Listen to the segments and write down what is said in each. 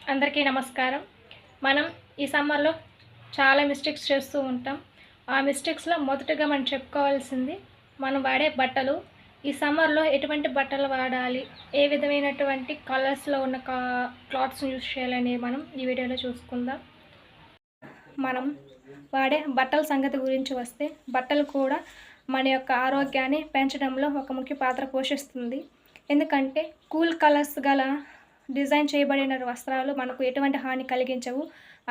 అందరికీ నమస్కారం. మనం ఈ సమ్మర్‌లో చాలా మిస్టేక్స్ చేస్తూ ఉంటాం. ఆ మిస్టేక్స్‌లో మొదటగా మనం చెప్పుకోవాల్సింది మనం వాడే బట్టలు. ఈ సమ్మర్‌లో ఎటువంటి బట్టలు వాడాలి? ఏ విధమైనటువంటి కలర్స్‌లో ఉన్న క్లాత్స్‌ని యూజ్ చేయాలని మనం ఈ వీడియోలో చూసుకుందాం. మనం వాడే బట్టల సంగతి గురించి వస్తే, బట్టలు కూడా మన యొక్క ఆరోగ్యాన్ని పెంచడంలో ఒక ముఖ్య పాత్ర పోషిస్తుంది. ఎందుకంటే కూల్ కలర్స్ గల డిజైన్ చేయబడిన వస్త్రాలు మనకు ఎటువంటి హాని కలిగించవు.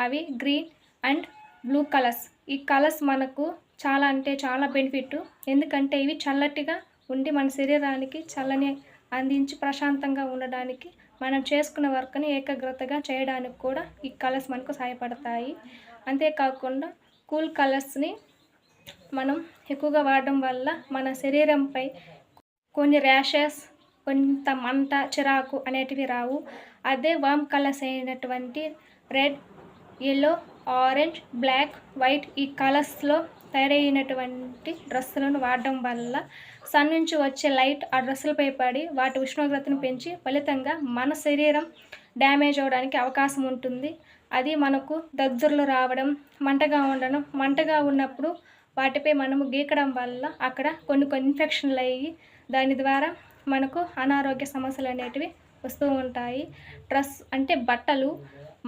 అవి గ్రీన్ అండ్ బ్లూ కలర్స్. ఈ కలర్స్ మనకు చాలా అంటే చాలా బెనిఫిట్. ఎందుకంటే ఇవి చల్లటిగా ఉండి మన శరీరానికి చల్లని అందించి ప్రశాంతంగా ఉండడానికి, మనం చేసుకున్న వర్క్ని ఏకాగ్రతగా చేయడానికి కూడా ఈ కలర్స్ మనకు సహాయపడతాయి. అంతేకాకుండా కూల్ కలర్స్ని మనం ఎక్కువగా వాడడం వల్ల మన శరీరంపై కొన్ని ర్యాషెస్, కొంత మంట, చిరాకు అనేటివి రావు. అదే వామ్ కలర్స్ అయినటువంటి red, yellow, orange, black, white ఈ కలర్స్లో తయారైనటువంటి డ్రెస్సులను వాడడం వల్ల సన్ నుంచి వచ్చే లైట్ ఆ డ్రెస్సులపై పడి వాటి ఉష్ణోగ్రతను పెంచి ఫలితంగా మన శరీరం డ్యామేజ్ అవ్వడానికి అవకాశం ఉంటుంది. అది మనకు దద్దుర్లు రావడం, మంటగా ఉన్నప్పుడు వాటిపై మనము గీకడం వల్ల అక్కడ కొన్ని ఇన్ఫెక్షన్లు అయ్యి దాని ద్వారా మనకు అనారోగ్య సమస్యలు అనేటివి వస్తూ ఉంటాయి. డ్రెస్ అంటే బట్టలు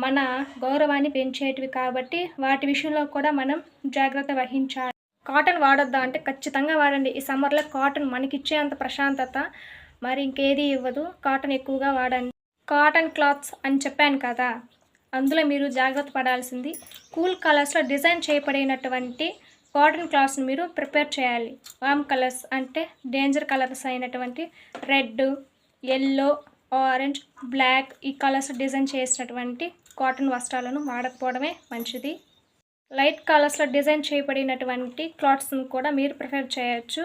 మన గౌరవాన్ని పెంచేటివి కాబట్టి వాటి విషయంలో కూడా మనం జాగ్రత్త వహించాలి. కాటన్ వాడొద్దా అంటే ఖచ్చితంగా వాడండి. ఈ సమ్మర్లో కాటన్ మనకిచ్చే అంత ప్రశాంతత మరి ఇంకేది ఇవ్వదు. కాటన్ ఎక్కువగా వాడండి. కాటన్ క్లాత్స్ అని చెప్పాను కదా, అందులో మీరు జాగ్రత్త పడాల్సింది కూల్ కలర్స్లో డిజైన్ చేయబడినటువంటి కాటన్ క్లాత్స్ని మీరు ప్రిపేర్ చేయాలి. వామ్ కలర్స్ అంటే డేంజర్ కలర్స్ అయినటువంటి రెడ్, యెల్లో, ఆరెంజ్, బ్లాక్ ఈ కలర్స్ డిజైన్ చేసినటువంటి కాటన్ వస్త్రాలను వాడకపోవడమే మంచిది. లైట్ కలర్స్లో డిజైన్ చేయబడినటువంటి క్లాత్స్ని కూడా మీరు ప్రిఫర్ చేయొచ్చు.